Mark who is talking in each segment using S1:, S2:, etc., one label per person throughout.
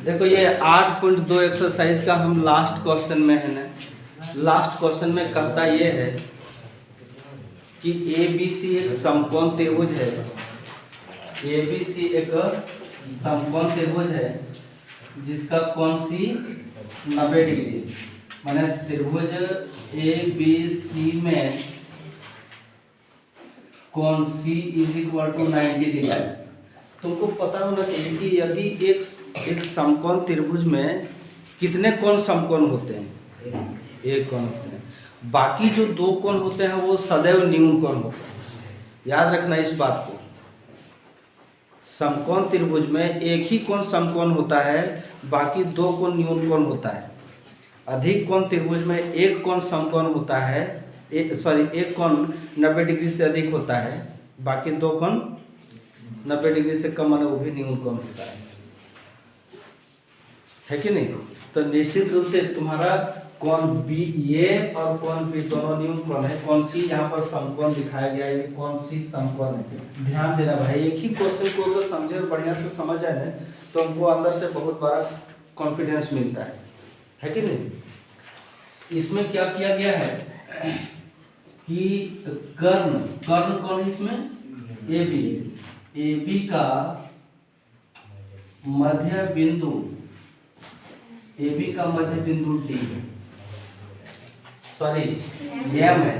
S1: देखो ये 8.2 एक्सरसाइज का हम लास्ट क्वेश्चन में है ना। लास्ट क्वेश्चन में कहता ये है कि ए बी सी एक समकोण त्रिभुज है। ए बी सी एक समकोण त्रिभुज है जिसका कोण सी 90 डिग्री, माने त्रिभुज ए बी सी में कोण C is equal to 90 degree. तुमको पता होना चाहिए कि यदि एक समकोण त्रिभुज में कितने कोण समकोण होते हैं, एक कोण होते हैं, बाकी जो दो कोण होते हैं वो सदैव न्यून कोण होते हैं। याद रखना इस बात को। समकोण त्रिभुज में एक ही कोण समकोण होता है, बाकी दो कोण न्यून कोण होता है। अधिक कोण त्रिभुज में एक कोण समकोण होता है, एक कोण 90 डिग्री से अधिक होता है, बाकी दो कोण 90 डिग्री से कम है वो भी न्यून कोण होता है कि नहीं। तो निश्चित रूप से तुम्हारा कोण बी ये और कोण बी दोनों न्यून कोण है। कोण सी यहाँ पर समकोण दिखाया गया है, कोण सी समकोण है। ध्यान देना भाई, एक ही क्वेश्चन को अगर समझे और बढ़िया से समझ आए ना तो हमको अंदर से बहुत बड़ा कॉन्फिडेंस मिलता है कि नहीं। इसमें क्या किया गया है कि कर्ण कौन है इसमें, ए बी का मध्य बिंदु, ए बी का मध्य बिंदु डी एम है,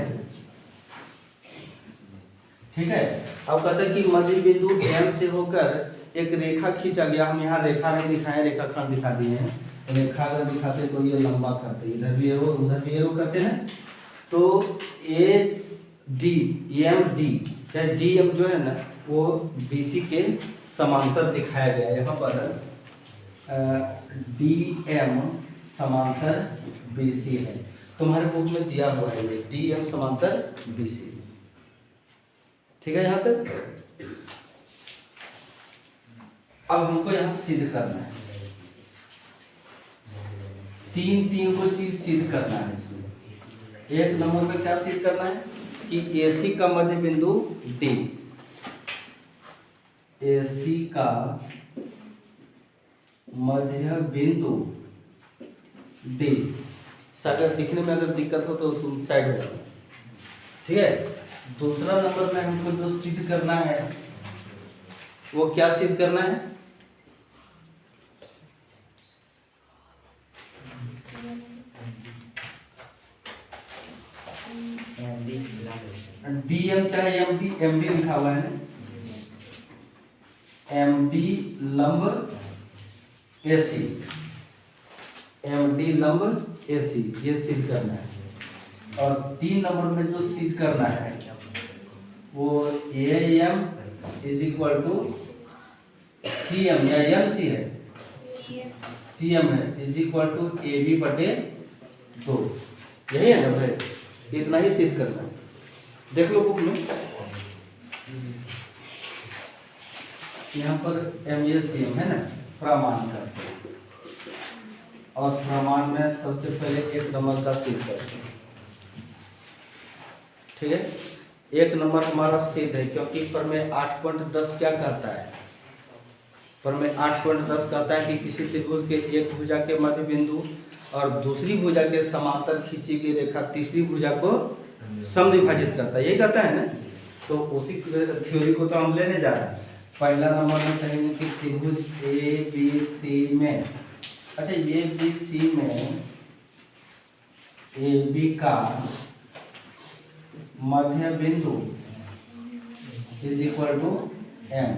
S1: ठीक है। अब कहते हैं कि मध्य बिंदु एम से होकर एक रेखा खींचा गया। हम यहाँ रेखा नहीं दिखाए, रेखाखंड दिखा दिए हैं। रेखा अगर दिखाते तो ये लंबा करते, इधर भी एरो उधर भी एरो करते हैं। तो ए डी एम डी चाहे डी एम जो है ना वो बी सी के समांतर दिखाया गया है। यहाँ पर डी एम समांतर बी सी है, तुम्हारे बुक में दिया हुआ है ये डी एम समांतर बी सी, ठीक है। यहाँ तक अब हमको यहाँ सिद्ध करना है, तीन को चीज सिद्ध करना है इसमें। एक नंबर में क्या सिद्ध करना है कि AC का मध्य बिंदु D, AC का मध्य बिंदु D। अगर दिखने में अगर दिक्कत हो तो तुम साइड हो जाओ, ठीक है। दूसरा नंबर में हमको जो सिद्ध करना है वो क्या सिद्ध करना है, डीएम चाहे एमडी लिखा हुआ है, एमडी लंब एसी, एमडी लंब एसी, ये सिद्ध करना है। और 3 नंबर में जो सिद्ध करना है वो AM is equal to CM या एमसी है, सीएम है इज इक्वल टू AB बटे 2। यही है ना भाई, इतना ही सिद्ध करना है। देख लो बुक में यहाँ पर MACM है ना, प्रमाण का। और प्रमाण में सबसे पहले एक नंबर का सिद्ध करते हैं, ठीक है। एक नंबर हमारा सिद्ध है क्योंकि प्रमेय 8.10 क्या कहता है, प्रमेय 8.10 कहता है कि किसी त्रिभुज के एक भुजा के मध्य बिंदु और दूसरी भुजा के समांतर खींची गई रेखा तीसरी भुजा को समद्विभाजित करता है, यही कहता है ना। तो उसी थ्योरी को तो हम लेने जा रहे हैं। पहला नंबर में कहेंगे कि त्रिभुज ABC में, अच्छा ABC में AB का मध्य बिंदु इज इक्वल टू M,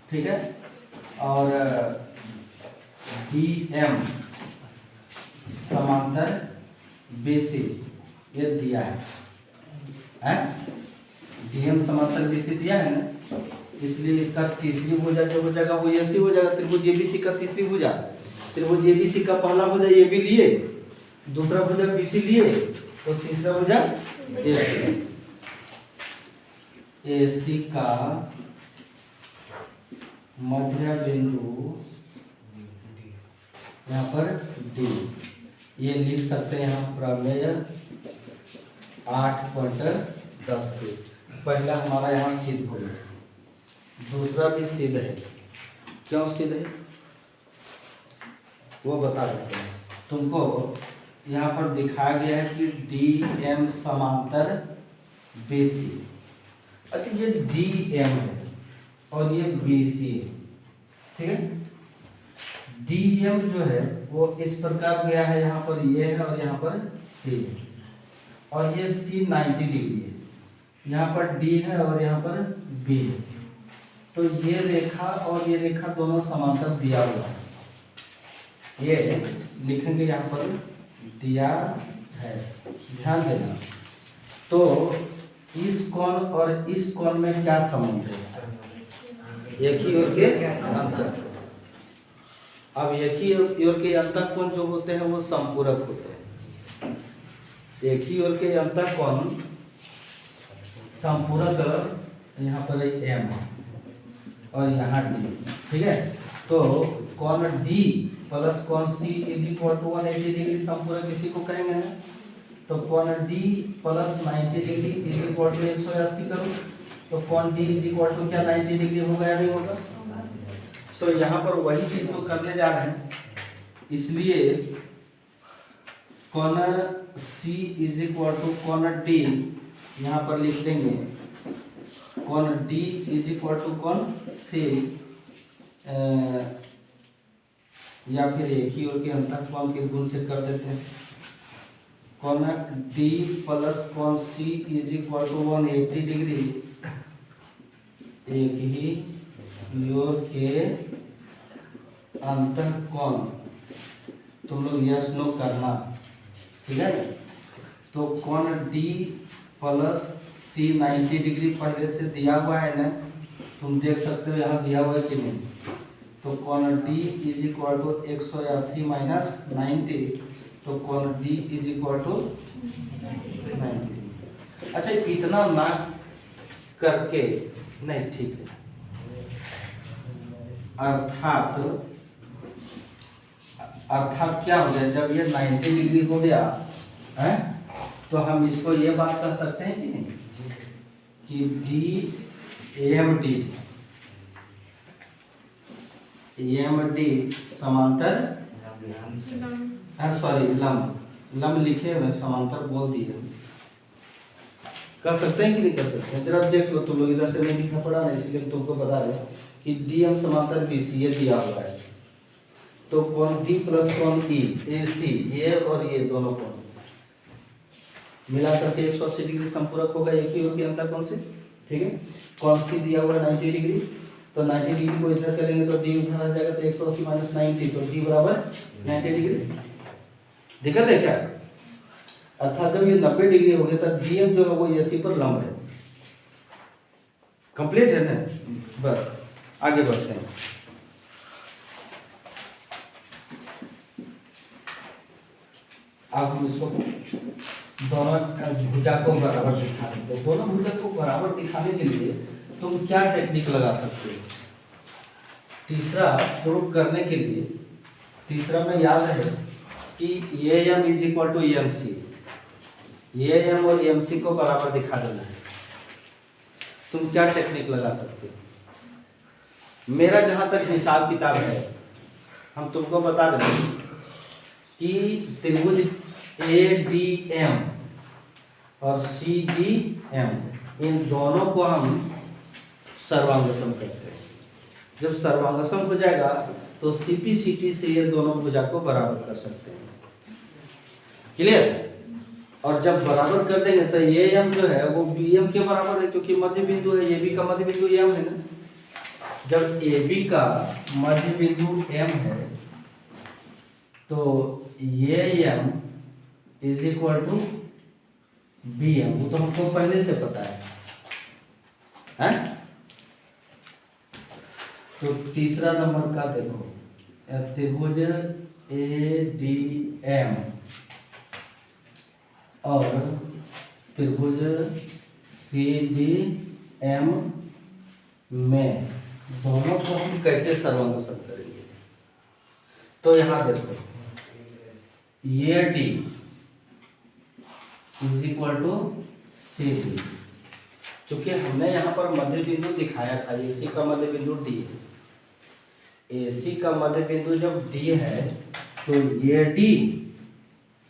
S1: ठीक है। और DM समांतर BC ये दिया है, DM समांतर BC दिया है ना, इसलिए इसका तीसरी भुजा जो हो जाएगा वो ऐसी हो जाएगा। त्रिभुज ABC का तीसरी भुजा, त्रिभुज ABC का पहला भुजा AB लिए, दूसरा भुजा BC लिए, तो तीसरा भुजा AC का मध्य बिंदु यहाँ पर D, ये लिख सकते हैं हम प्रमेय 8.10 से। पहला हमारा यहाँ सिद्ध हो गया, दूसरा भी सिद्ध है। क्यों सिद्ध है, वो बता देते हैं तुमको। यहाँ पर दिखाया गया है कि डी एम समांतर बी सी। अच्छा, ये डी एम है और ये बी सी है, ठीक है। डी एम जो है वो इस प्रकार गया है, यहाँ पर ये है और यहाँ पर सी है, और ये सी 90 डिग्री है, यहाँ पर डी है और यहाँ पर बी है। तो ये रेखा और ये रेखा दोनों समांतर दिया हुआ है, ये लिखेंगे यहाँ पर दिया है, ध्यान देना। तो इस कोण और इस कोण में क्या संबंध है? एक ही ओर के अंतर। अब एक ही ओर के अंतर कोण जो होते हैं वो संपूरक होते हैं। एक ही ओर के अंतर कोण संपूरक, यहाँ पर एम और यहाँ डी, ठीक है। तो कोण डी प्लस कोण C is equal to 180 degree संपूरक इसी को कहेंगे। तो कोण D plus 90 degree is equal to 180 करो, तो कोण डी इज इक्वल टू क्या 90 डिग्री होगा या नहीं होगा? सो यहाँ पर वही चीज तो करने जा रहे हैं, इसलिए कोण सी इज इक्वल टू कोण डी यहाँ पर लिख देंगे, कोण डी इज इक्वल टू कोण सी, या फिर एक ही ओर के अंतर कोण के गुण से कर देते हैं। कोण डी प्लस कोण C is equal to 180 degree, एक ही ओर के अंतर कोण, तुम लोग यस नो करना, ठीक है। तो कोण डी प्लस सी 90 डिग्री पहले से दिया हुआ है ना, तुम देख सकते हो यहाँ दिया हुआ है कि नहीं। तो कोण D is equal to 180 minus 90, तो कोण डी इज इक्वल टू 90। अच्छा, इतना ना करके नहीं, ठीक है। अर्थात क्या हो गया, जब ये 90 डिग्री हो गया है, तो हम इसको ये बात कर सकते हैं कि नहीं कि डी एम डी समांतर, सॉरी लंब लिखे हुए, समांतर बोल दिए, कर सकते हैं कि नहीं कर सकते हैं? जरा देख लो, तुम लोग इधर से नहीं लिखा पड़ा ना, इसलिए तुमको बता रहे कि डी एम समांतर बी सी ये दिया हुआ है। तो कोण डी प्लस कोण ई ए सी, ये और ये दोनों कोण मिला करके 180 डिग्री संपूरक होगा एक ही ओर के अंतर कोण से, ठीक है। कोण सी दिया हुआ है 90 डिग्री, तो 90 डिग्री को इधर करेंगे तो डी उधर आ जाएगा, तो 180 माइनस 90, तो डी बराबर 90 डिग्री। दिक्कत है क्या? अर्थात जब ये 90 डिग्री हो गया तब डी एम जो है वो ए सी पर लंब है। कंप्लीट है ना? बस आगे बढ़ते हैं। अब हम इसको दोनों भुजा को बराबर दिखा देते हैं। दोनों भुजा को बराबर दिखाने के लिए तुम क्या टेक्निक लगा सकते हो? तीसरा प्रूव करने के लिए, तीसरा में याद है कि A M is equal to M C, A M और एम सी को बराबर दिखा देना है। तुम क्या टेक्निक लगा सकते हो? मेरा जहाँ तक हिसाब किताब है, हम तुमको बता देते हैं कि त्रिभुज ए डी एम और सी डी एम, इन दोनों को हम सर्वांगसम करते हैं। जब सर्वांगसम हो जाएगा तो सीपी सीटी से ये दोनों भुजा को बराबर कर सकते हैं। क्लियर? और जब बराबर कर देंगे तो ये एम जो है वो बी एम के बराबर है, क्योंकि मध्य बिंदु है, ए बी का मध्य बिंदु एम है ना। जब ए बी का मध्य बिंदु एम है तो ये M is equal to B M, वो तो हमको पहले से पता है? तो तीसरा नंबर का देखो, त्रिभुज ए डी एम और त्रिभुज सी डी एम में दोनों को हम कैसे सर्वांगसम करेंगे? तो यहाँ देखो, ये D is equal to C D, चूंकि हमने यहाँ पर मध्य बिंदु दिखाया था, ए सी का मध्य बिंदु डी है। ए सी का मध्य बिंदु जब डी है तो ये डी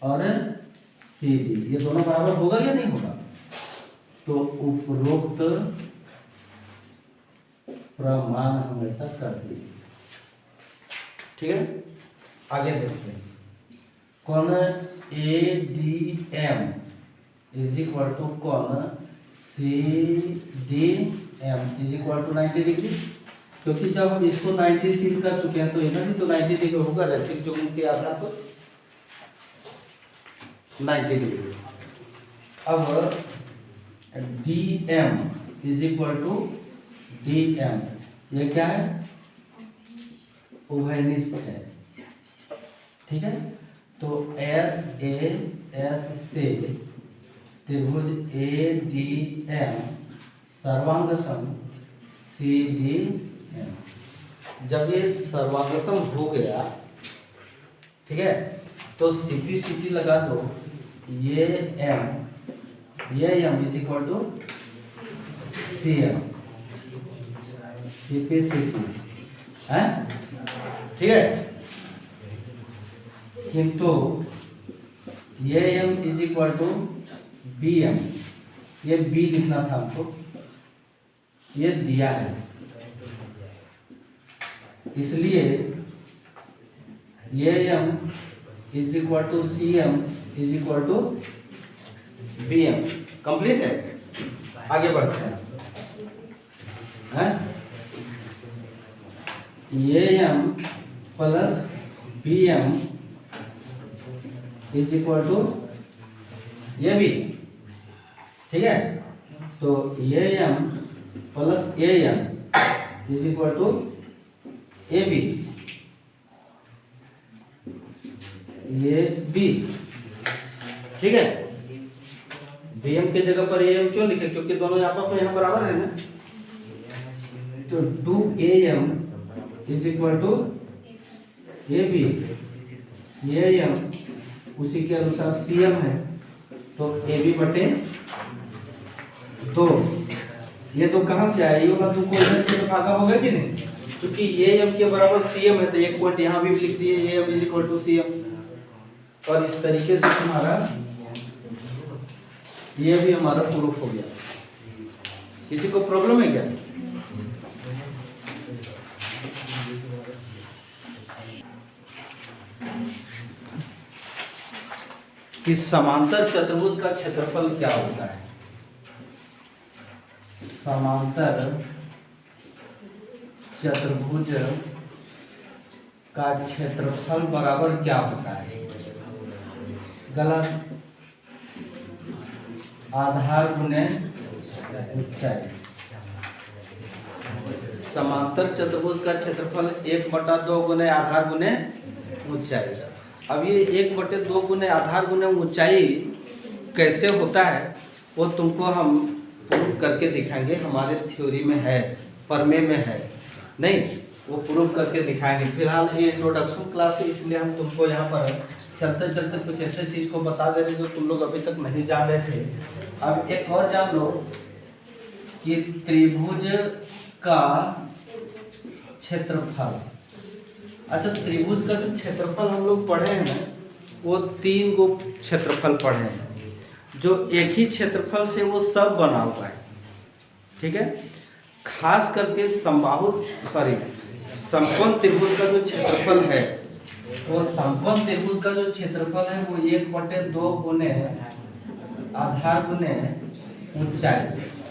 S1: और सी डी ये दोनों बराबर होगा या नहीं होगा? तो उपरोक्त प्रमाण हम ऐसा कर दिए। ठीक है, आगे देखते हैं। कौन A D M is equal to कौन C D M is equal to 90 degree, क्योंकि जब हम इसको 90 सील कर चुके हैं तो इधर भी तो 90 डिग्री होगा रैखिक जोड़ के आधार पर 90 डिग्री। अब D M is equal to D M, ये क्या है? उभयनिष्ठ है। ठीक है, तो एस से त्रिभुज ए डी एम सर्वांग सम सी डी एम। जब ये सर्वांग सम हो गया, ठीक है, तो सीपी सीटी लगा दो, ये M is equal to C M, CP CT है। ठीक है, किंतु ये M is equal to B M, ये बी लिखना था हमको, ये दिया है, इसलिए ये M is equal to C M is equal to B M. Complete है, आगे बढ़ते हैं। ये M plus B M is equal to ये बी। ठीक है, तो ये M plus A M is equal to A B, ये बी। ठीक है, बी एम के जगह पर ए एम क्यों लिखे? क्योंकि दोनों आपस में यहाँ बराबर है ना। तो 2am is equal to A B, ये एम उसी के अनुसार सी एम है, तो ए बी बटे 2। ये तो कहाँ से आया? ये होगा तो कोई से भागा होगा कि नहीं, क्योंकि ये एम के बराबर सी एम है, तो एक पॉइंट यहाँ भी लिख दिए, ये M is equal to C M. और इस तरीके से हमारा ये भी हमारा प्रूफ हो गया। किसी को प्रॉब्लम है क्या? कि समांतर चतुर्भुज का क्षेत्रफल क्या होता है? समांतर चतुर्भुज का क्षेत्रफल बराबर क्या होता है? गलत, आधार गुने ऊंचाई। समांतर चतुर्भुज का क्षेत्रफल 1/2 गुने आधार गुने ऊंचाई। अब ये 1/2 गुने आधार गुने ऊंचाई कैसे होता है वो तुमको हम प्रूफ करके दिखाएंगे। हमारे थ्योरी में है, प्रमेय में है, नहीं वो प्रूफ करके दिखाएंगे। फिलहाल ये इंट्रोडक्शन क्लास है, इसलिए हम तुमको यहाँ पर चलते चलते कुछ ऐसे चीज़ को बता दे रहे जो तुम लोग अभी तक नहीं जान रहे थे। अब एक और जान लो कि त्रिभुज का क्षेत्रफल। अच्छा, त्रिभुज का जो क्षेत्रफल हम लोग पढ़े हैं ना, वो 3 गो क्षेत्रफल पढ़े हैं, जो एक ही क्षेत्रफल से वो सब बना हुआ है। ठीक है, खास करके समकोण त्रिभुज का जो क्षेत्रफल है, वो समकोण त्रिभुज का जो क्षेत्रफल है वो 1/2 गुने आधार गुने ऊंचाई।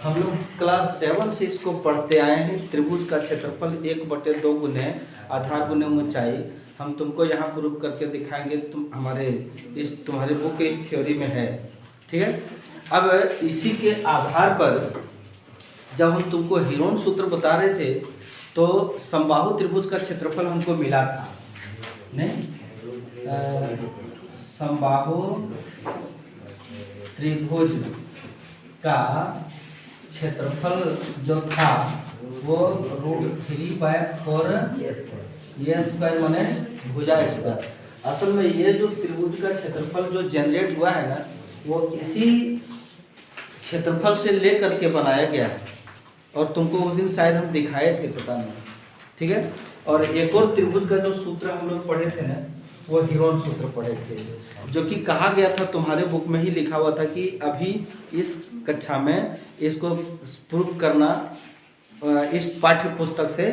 S1: हम लोग क्लास 7 से इसको पढ़ते आए हैं। त्रिभुज का क्षेत्रफल 1/2 गुने आधार गुने ऊंचाई। हम तुमको यहाँ प्रूफ करके दिखाएंगे, तुम तुम्हारे बुक के इस थ्योरी में है। ठीक है, अब इसी के आधार पर जब हम तुमको हीरोन सूत्र बता रहे थे तो समबाहु त्रिभुज का क्षेत्रफल हमको मिला था, नहीं? समबाहु त्रिभुज का क्षेत्रफल जो था वो √3/4 ये स्क्वायर माने भुजा स्क्वायर। असल में ये जो त्रिभुज का क्षेत्रफल जो जनरेट हुआ है ना, वो इसी क्षेत्रफल से ले करके बनाया गया है, और तुमको उस दिन शायद हम दिखाए थे, पता नहीं। ठीक है, और एक और त्रिभुज का जो सूत्र हम लोग पढ़े थे ना,
S2: वो हिरोन सूत्र पढ़े थे,
S1: जो कि कहा गया था, तुम्हारे बुक में ही लिखा हुआ था कि अभी इस कक्षा में इसको प्रूफ करना इस पाठ्य पुस्तक से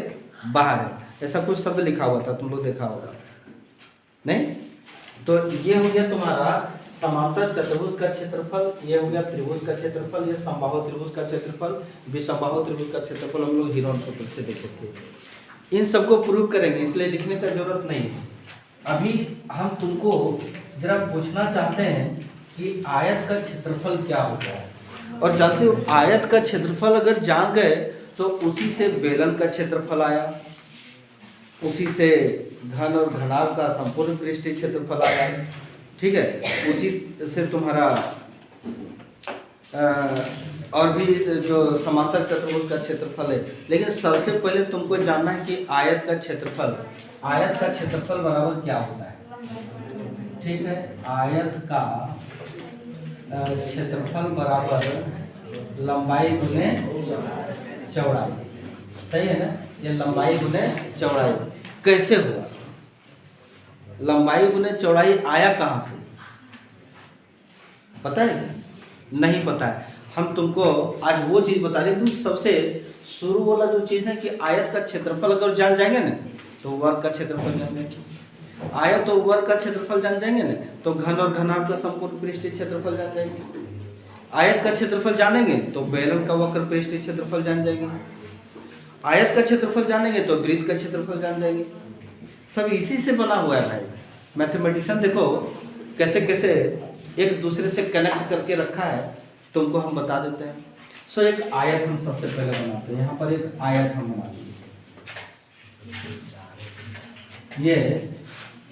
S1: बाहर है, ऐसा कुछ शब्द लिखा हुआ था, तुम लोग देखा होगा नहीं? तो ये हो गया तुम्हारा समांतर चतुर्भुज का क्षेत्रफल, ये हो गया त्रिभुज का क्षेत्रफल, ये समबाहु त्रिभुज का क्षेत्रफल, विसमबाहु त्रिभुज का क्षेत्रफल हम लोग हिरोन सूत्र से देखे थे। इन सबको प्रूव करेंगे, इसलिए लिखने का जरूरत नहीं है। अभी हम तुमको जरा पूछना चाहते हैं कि आयत का क्षेत्रफल क्या होता है, और जानते हो आयत का क्षेत्रफल अगर जान गए तो उसी से बेलन का क्षेत्रफल आया, उसी से घन और घनाभ का संपूर्ण पृष्ठीय क्षेत्रफल आया, ठीक है, उसी से तुम्हारा और भी जो समांतर चतुर्भुज का क्षेत्रफल है। लेकिन सबसे पहले तुमको जानना है कि आयत का क्षेत्रफल, आयत का क्षेत्रफल बराबर क्या होता है, ठीक है? आयत का क्षेत्रफल बराबर लंबाई गुने चौड़ाई, सही है ना? ये लंबाई गुने चौड़ाई कैसे हुआ? लंबाई गुने चौड़ाई आया कहाँ से, पता है? नहीं पता है। हम तुमको आज वो चीज़ बता रहे हैं। सबसे शुरू वाला जो चीज़ है कि आयत का क्षेत्रफल अगर जान जाएंगे ना तो वर्ग का क्षेत्रफल जान जाएंगे, आयत और वर्ग का क्षेत्रफल जान जाएंगे ना तो घन और घनाभ का संपूर्ण पृष्ठीय क्षेत्रफल जान जाएंगे, आयत का क्षेत्रफल जानेंगे तो बेलन का वक्र पृष्ठीय क्षेत्रफल जान जाएंगे, आयत का क्षेत्रफल जानेंगे तो वृत्त का क्षेत्रफल जान जाएंगे। सब इसी से बना हुआ है भाई। मैथमेटिशियन देखो कैसे कैसे एक दूसरे से कनेक्ट करके रखा है, तुमको हम बता देते हैं। सो एक आयत हम सबसे पहले बनाते हैं। यहाँ पर एक आयत हम बना देंगे,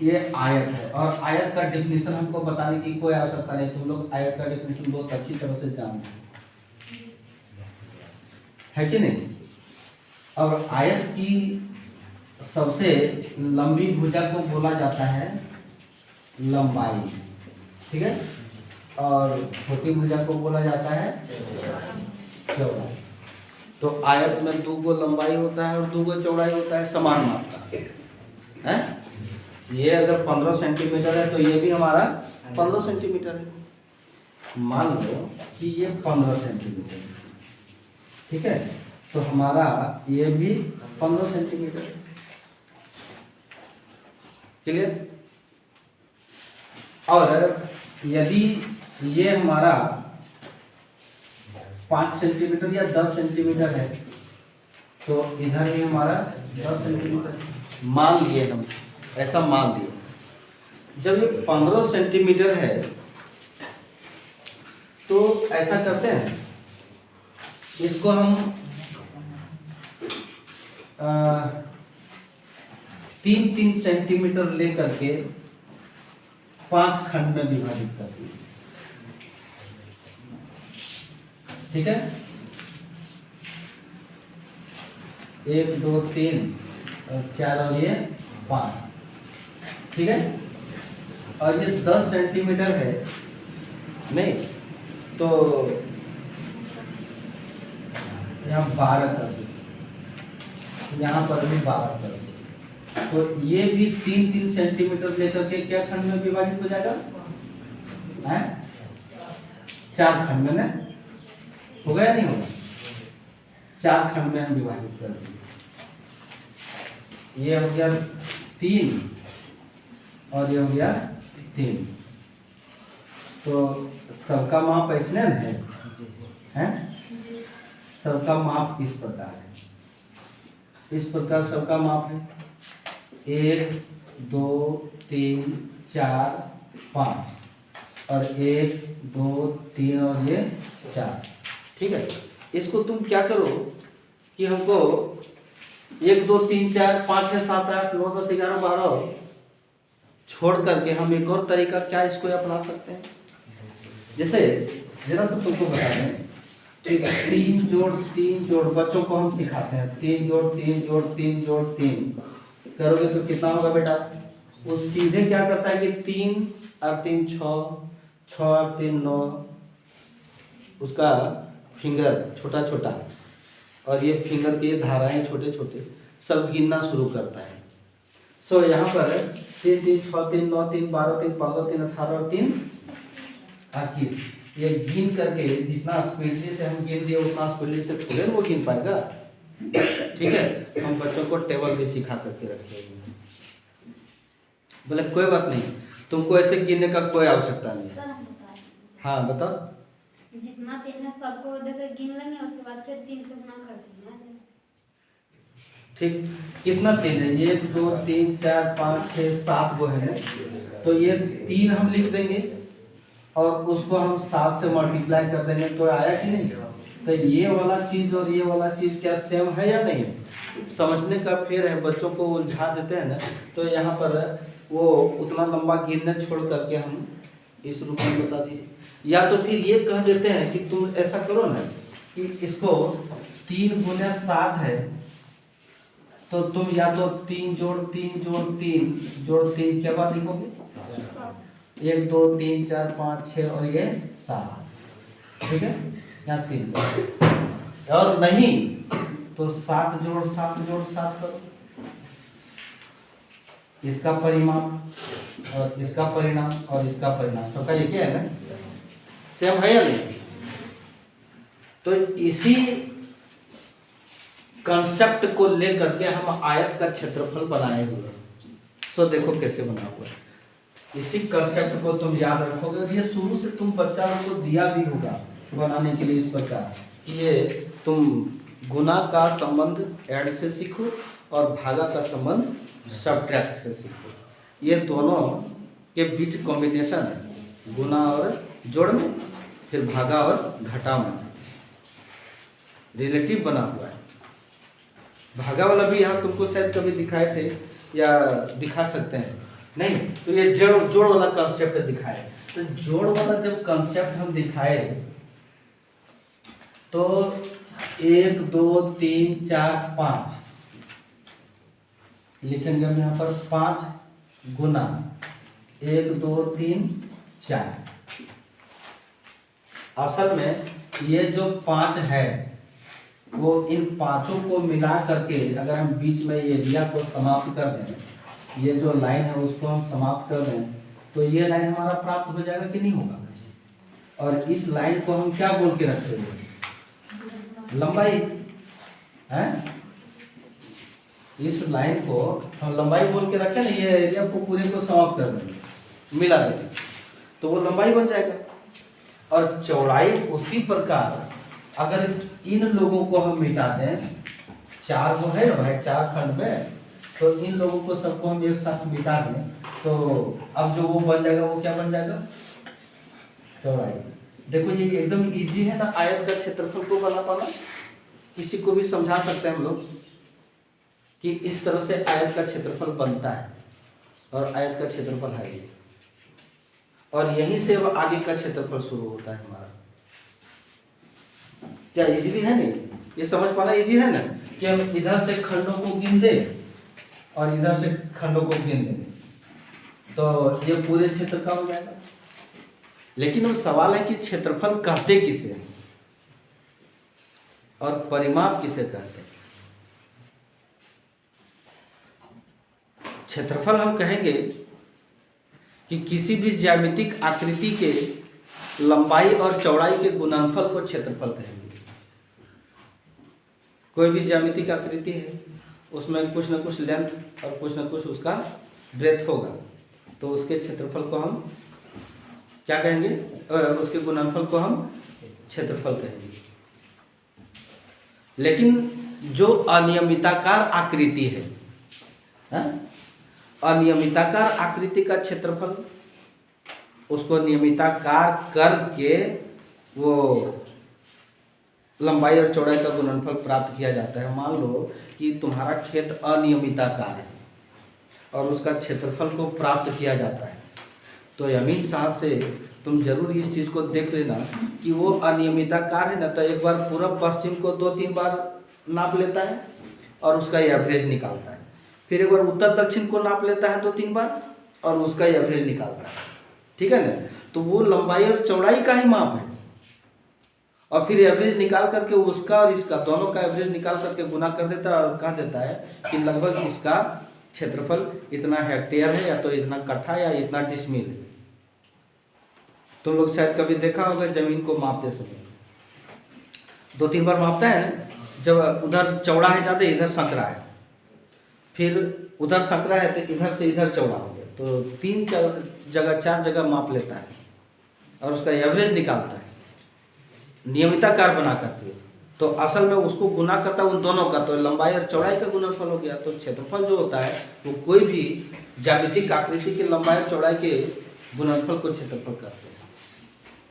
S1: ये आयत है, और आयत का डेफिनेशन हमको बताने की कोई आवश्यकता नहीं, तुम लोग आयत का डेफिनेशन बहुत अच्छी तरह से जानते है कि नहीं? और आयत की सबसे लंबी भुजा को बोला जाता है लंबाई, ठीक है, और छोटी भुजा को बोला जाता है चौड़ाई। तो आयत में 2 गो लंबाई होता है और 2 गो चौड़ाई होता है, समान माप का है। ये अगर 15 सेंटीमीटर है तो ये भी हमारा 15 सेंटीमीटर है। मान लो कि ये 15 सेंटीमीटर है, ठीक है, तो हमारा ये भी 15 सेंटीमीटर है। क्लियर? और यदि ये हमारा 5 सेंटीमीटर या 10 सेंटीमीटर है तो इधर भी हमारा 10 सेंटीमीटर मान लिए, हम ऐसा मान लिए। जब ये 15 सेंटीमीटर है तो ऐसा करते हैं, इसको हम 3-3 सेंटीमीटर लेकर के 5 खंड में विभाजित कर दिए, ठीक है? 1 2 3 और 4 और ये 5, ठीक है? और ये 10 सेंटीमीटर है नहीं तो यहाँ 12 कर दिए, यहाँ पर भी 12 कर दिए। तो ये भी 3-3 सेंटीमीटर लेकर के क्या खंड में विभाजित हो जाएगा? 4 खंड में ना हो गया, नहीं होगा? 4 खंड में हम विभाजित कर देंगे। ये हो गया 3 और ये हो गया 3। तो सबका माप ऐसे है, सबका माप इस प्रकार है, इस प्रकार सबका माप है 1 2 3 4 5 और 1 2 3 और ये 4, ठीक है? इसको तुम क्या करो कि हमको 1 2 3 4 5 6 7 8 9 10 11 12 छोड़ करके हम एक और तरीका क्या इसको अपना सकते हैं। जैसे जरा सा तुमको बता दें, ठीक है, 3 जोड़ 3 जोड़, बच्चों को हम सिखाते हैं 3 जोड़ 3 जोड़ 3 जोड़ 3 करोगे तो कितना होगा बेटा? वो सीधे क्या करता है कि 3 और 3 6, 6 और 3 9, उसका फिंगर छोटा छोटा और ये फिंगर के धाराएं छोटे छोटे सब गिनना शुरू करता है। सो यहाँ पर 3 3 6 3 9 3 12 3 15 3 18 और 3 21, ये गिन करके जितना स्पीडली से हम गिन दिए उतना स्पीडली से थोड़े वो गिन पाएगा। ठीक है, हम बच्चों को टेबल भी सिखा करके रखे हैं। बोले कोई बात नहीं, तुमको ऐसे गिनने का कोई आवश्यकता नहीं।
S2: सर हम बता रहे हैं।
S1: हाँ बताओ।
S2: जितना 3 है सबको देकर गिन लेंगे, उसके बाद फिर 3 से गुना कर देंगे।
S1: ठीक, कितना 3 है? 1 2 3 4 5 6 7 गो है, तो ये 3 हम लिख देंगे और उसको हम 7 से मल्टीप्लाई कर देंगे, तो आया कि नहीं? तो ये वाला चीज और ये वाला चीज क्या सेम है या नहीं? समझने का फेर है, बच्चों को उलझा देते हैं ना, तो यहाँ पर वो उतना लंबा गिनने छोड़ करके हम इस रूप में बता दिए। या तो फिर ये कह देते हैं कि तुम ऐसा करो ना कि इसको 3 गुना 7 है, तो तुम या तो 3 जोड़ 3 जोड़ 3 जोड़ 3 क्या बात लिखोगे? 1 2 3 4 5 6 और ये 7। ठीक है, यहाँ 3 और नहीं तो 7 जोड़ 7 जोड़ 7 करो। इसका परिमाप और इसका परिणाम और इसका परिणाम सबका एक ही है ना, सेम है या नहीं? तो इसी कंसेप्ट को लेकर के हम आयत का क्षेत्रफल बनाए हुए। सो देखो कैसे बना हुआ है। इसी कंसेप्ट को तुम याद रखोगे और ये शुरू से तुम बच्चा को दिया भी होगा बनाने के लिए इस प्रकार कि ये तुम गुना का संबंध ऐड से सीखो और भागा का संबंध सब्ट्रैक्ट से सीखो। ये दोनों के बीच कॉम्बिनेशन है, गुना और जोड़ में, फिर भागा और घटा में रिलेटिव बना हुआ है। भागा वाला भी यहाँ तुमको शायद कभी दिखाए थे या दिखा सकते हैं, नहीं तो ये जोड़ वाला कंसेप्ट दिखाए। तो जोड़ वाला जब कंसेप्ट हम दिखाए तो 1 2 3 4 5 लिखेंगे हम यहाँ पर 5 गुना 1 2 3 4। असल में ये जो 5 है वो इन पांचों को मिला करके अगर हम बीच में एरिया को समाप्त कर दें, ये जो लाइन है उसको हम समाप्त कर दें, तो ये लाइन हमारा प्राप्त हो जाएगा कि नहीं होगा? और इस लाइन को हम क्या बोल के रखेंगे? लंबाई है। इस लाइन को हम लंबाई बोल के रखें ना, ये एरिया को पूरे को समाप्त कर देंगे, मिला देंगे, तो वो लंबाई बन जाएगा। और चौड़ाई उसी प्रकार अगर इन लोगों को हम मिटा दें, 4 को है ना भाई 4 खंड में, तो इन लोगों को सबको हम एक साथ मिटा दें, तो अब जो वो बन जाएगा वो क्या बन जाएगा? चौड़ाई। देखो ये एकदम इजी है ना आयत का क्षेत्रफल को बना पाना। किसी को भी समझा सकते हैं हम लोग कि इस तरह से आयत का क्षेत्रफल बनता है और आयत का क्षेत्रफल है ये, और यहीं से अब आगे का क्षेत्रफल शुरू होता है हमारा। क्या इजीली है नहीं? ये समझ पाना इजी है ना कि हम इधर से खंडों को गिन दें और इधर से खंडों को गिन दें, तो ये पूरे क्षेत्र का हो जाएगा। लेकिन वो सवाल है कि क्षेत्रफल कहते किसे हैं और परिमाप किसे कहते हैं? क्षेत्रफल हम कहेंगे कि किसी भी ज्यामितिक आकृति के लंबाई और चौड़ाई के गुणनफल को क्षेत्रफल कहेंगे। कोई भी ज्यामितिक आकृति है उसमें कुछ न कुछ लेंथ और कुछ न कुछ उसका ब्रेथ होगा, तो उसके क्षेत्रफल को हम क्या कहेंगे? उसके गुणनफल को हम क्षेत्रफल कहेंगे। लेकिन जो अनियमिताकार आकृति है, अनियमिताकार आकृति का क्षेत्रफल, उसको नियमिताकार करके वो लंबाई और चौड़ाई का गुणनफल प्राप्त किया जाता है। मान लो कि तुम्हारा खेत अनियमिताकार है और उसका क्षेत्रफल को प्राप्त किया जाता है, तो अमीन साहब से तुम जरूर इस चीज़ को देख लेना कि वो अनियमिताकार है ना, तो एक बार पूरब पश्चिम को 2-3 बार नाप लेता है और उसका एवरेज निकालता है, फिर एक बार उत्तर दक्षिण को नाप लेता है 2-3 बार और उसका एवरेज निकालता है। ठीक है ना? तो वो लंबाई और चौड़ाई का ही माप है, और फिर एवरेज निकाल करके उसका और इसका दोनों का एवरेज निकाल करके गुना कर देता है और कह देता है कि लगभग इसका क्षेत्रफल इतना हेक्टेयर है, या तो इतना कट्ठा, या इतना डिसमिल है। तुम लोग शायद कभी देखा होगा जमीन को मापते समय 2-3 बार मापता है ना, जब उधर चौड़ा है ज़्यादा, इधर संकरा है, फिर उधर संकरा है तो इधर से इधर चौड़ा हो गया, तो 4 जगह माप लेता है और उसका एवरेज निकालता है, नियमिताकार बना करके। तो असल में उसको गुना करता है उन दोनों का, तो लंबाई और चौड़ाई का गुणनफल हो गया। तो क्षेत्रफल जो होता है वो कोई भी ज्यामितिक आकृति की लंबाई और चौड़ाई के गुणनफल को क्षेत्रफल कहते हैं।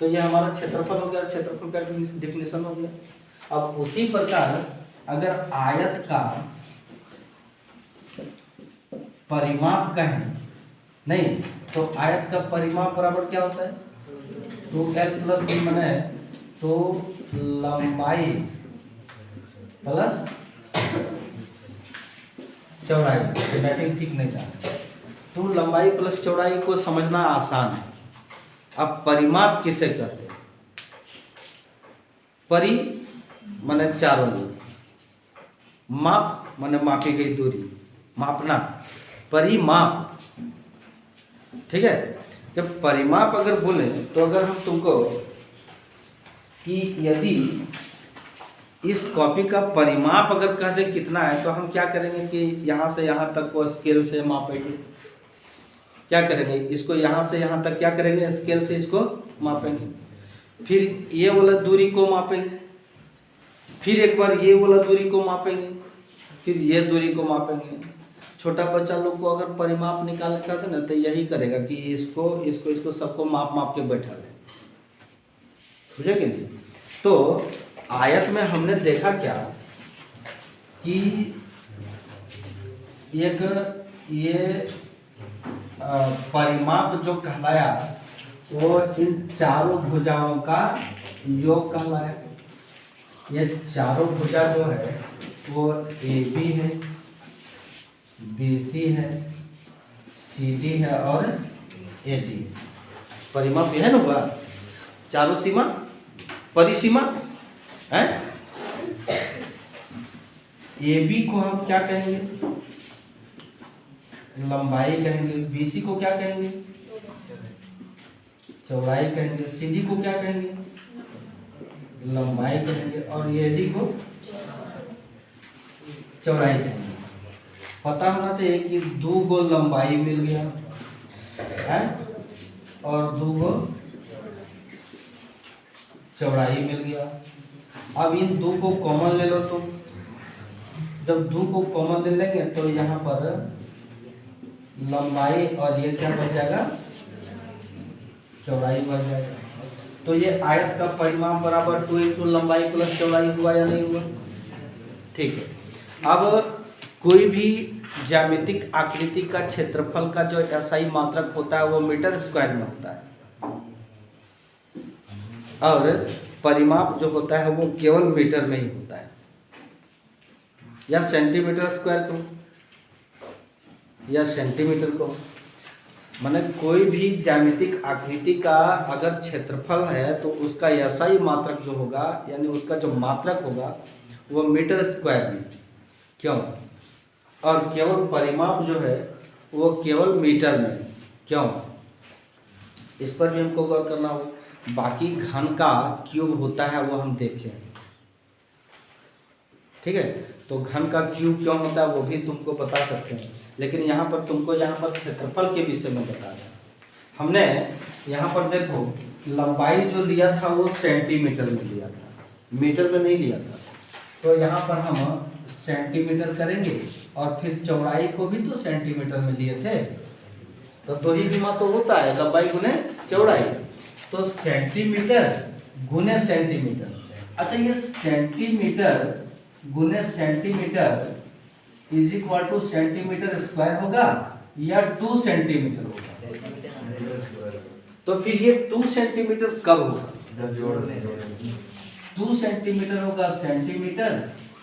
S1: तो ये हमारा क्षेत्रफल हो गया, क्षेत्रफल का डिफिनेशन हो गया। अब उसी प्रकार अगर आयत का परिमाप कहें, नहीं तो आयत का परिमाप बराबर क्या होता है, 2l + b, माने तो लंबाई प्लस चौड़ाई। बैटिंग ठीक नहीं था, तो लंबाई प्लस चौड़ाई को समझना आसान है। अब परिमाप किसे कहते हैं? परि माने चारों ओर, माप माने मापी गई दूरी, मापना, परिमाप। ठीक है, जब परिमाप अगर बोले तो अगर हम तुमको कि यदि इस कॉपी का परिमाप अगर कह दें कितना है, तो हम क्या करेंगे कि यहाँ से यहाँ तक को स्केल से मापेंगे। क्या करेंगे, इसको यहाँ से यहाँ तक क्या करेंगे, स्केल से इसको मापेंगे, फिर ये वाला दूरी को मापेंगे, फिर एक बार ये वाला दूरी को मापेंगे, फिर ये दूरी को मापेंगे। छोटा बच्चा लोग को अगर परिमाप निकाल करते ना, तो यही करेगा कि इसको इसको इसको सबको माप के बैठा ले, बुझे कि नहीं। तो आयत में हमने देखा क्या कि एक ये परिमाप जो कहलाया वो इन चारों भुजाओं का योग कहलाया। ये चारों भुजा जो है वो AB है, BC है, CD है और AD। परिमाप है ना, हुआ चारों सीमा, परिसीमा है। AB को हम क्या कहेंगे, लंबाई कहेंगे, BC को क्या कहेंगे, चौड़ाई कहेंगे, CD को क्या कहेंगे, लंबाई कहेंगे, और AD को चौड़ाई कहेंगे। पता होना चाहिए कि 2 गो लंबाई मिल गया है और 2 गो चौड़ाई मिल गया। अब इन 2 को कॉमन ले लो, तो जब 2 को कॉमन ले लेंगे तो यहाँ पर लंबाई और ये क्या बच जाएगा, चौड़ाई बच जाएगा। तो ये आयत का परिमाप बराबर 2 × लंबाई प्लस चौड़ाई हुआ या नहीं हुआ? ठीक है। अब कोई भी ज्यामितिक आकृति का क्षेत्रफल का जो SI मात्रक होता है वो मीटर स्क्वायर में होता है, और परिमाप जो होता है वो केवल मीटर में ही होता है, या सेंटीमीटर स्क्वायर को, या सेंटीमीटर को। माने कोई भी ज्यामितिक आकृति का अगर क्षेत्रफल है तो उसका SI मात्रक जो होगा, यानी उसका जो मात्रक होगा वो मीटर स्क्वायर में, क्यों? और केवल परिमाप जो है वो केवल मीटर में, क्यों? इस पर भी हमको गौर करना होगा। बाकी घन का क्यूब होता है वो हम देखें, ठीक है। तो घन का क्यूब क्यों होता है वो भी तुमको बता सकते हैं, लेकिन यहाँ पर तुमको यहाँ पर क्षेत्रफल के विषय में बता रहे हैं। हमने यहाँ पर देखो लंबाई जो लिया था वो सेंटीमीटर में लिया था, मीटर में नहीं लिया था। तो यहाँ पर हम सेंटीमीटर करेंगे और फिर चौड़ाई को भी तो सेंटीमीटर में लिए थे, तो 2 ही विमा तो होता है, लंबाई गुने चौड़ाई। तो सेंटीमीटर गुने सेंटीमीटर, अच्छा ये सेंटीमीटर गुने centimetre is equal two centimetre square होगा या 2 सेंटीमीटर होगा? तो फिर ये 2 सेंटीमीटर कब होगा, जब जोड़ने 2 सेंटीमीटर होगा, centimetre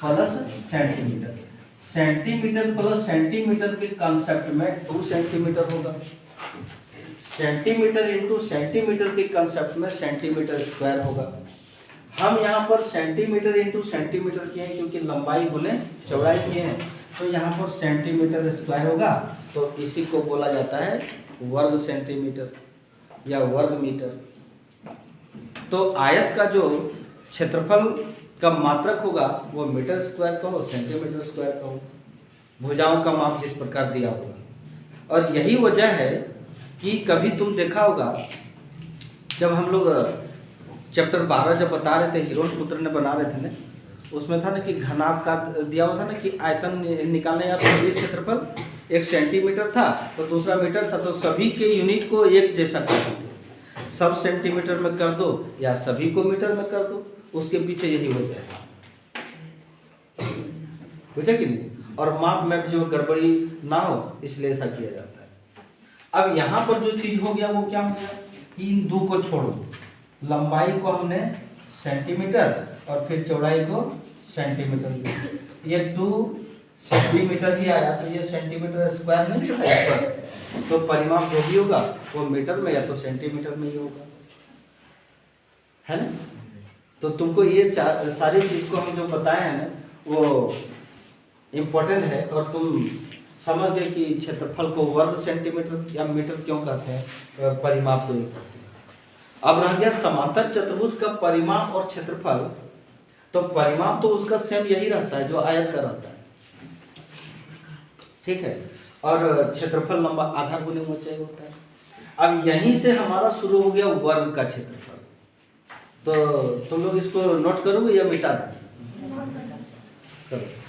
S1: plus centimetre, centimetre plus centimetre के कॉन्सेप्ट में 2 सेंटीमीटर होगा, सेंटीमीटर इंटू सेंटीमीटर के कॉन्सेप्ट में सेंटीमीटर स्क्वायर होगा। हम यहाँ पर सेंटीमीटर इंटू सेंटीमीटर किए हैं क्योंकि लंबाई गुने चौड़ाई किए हैं, तो यहाँ पर सेंटीमीटर स्क्वायर होगा, तो इसी को बोला जाता है वर्ग सेंटीमीटर या वर्ग मीटर। तो आयत का जो क्षेत्रफल का मात्रक होगा वो मीटर स्क्वायर का हो, सेंटीमीटर स्क्वायर का हो। भुजाओं का माप जिस प्रकार दिया होगा। और यही वजह है कि कभी तुम देखा होगा जब हम लोग चैप्टर 12 जब बता रहे थे, हिरोन सूत्र ने बना रहे थे ना, उसमें था ना कि घनाभ का दिया हुआ था ना कि आयतन निकालने या तो ये क्षेत्रफल 1 सेंटीमीटर था तो दूसरा मीटर था, तो सभी के यूनिट को एक जैसा कर दो, सब सेंटीमीटर में कर दो या सभी को मीटर में कर दो, उसके पीछे यही हो जाएगा, बुझे कि नहीं। और माप में जो गड़बड़ी ना हो इसलिए ऐसा किया जाता है। अब यहाँ पर जो चीज हो गया वो क्या हो गया कि इन दो को छोड़ो, लंबाई को हमने सेंटीमीटर और फिर चौड़ाई को सेंटीमीटर लिया, ये 2 सेंटीमीटर ही आया तो ये सेंटीमीटर स्क्वायर नहीं होता है पर, तो परिमाप जो भी होगा वो मीटर में या तो सेंटीमीटर में ही होगा, है ना। तो तुमको ये सारी चीज को हम जो बताए हैं ना वो इम्पोर्टेंट है, और तुम समझ गए कि क्षेत्रफल को वर्ग सेंटीमीटर या मीटर क्यों कहते हैं, परिमाप को ये कहते हैं। अब रह गया समांतर चतुर्भुज का परिमाप और क्षेत्रफल। तो परिमाप तो उसका सेम यही रहता है जो आयत का रहता है, ठीक है, और क्षेत्रफल लंबा आधार गुने ऊंचाई होता है। अब यहीं से हमारा शुरू हो गया वर्ग का क्षेत्रफल। तो तुम लोग इसको नोट करोगे या मिटा दें? करो।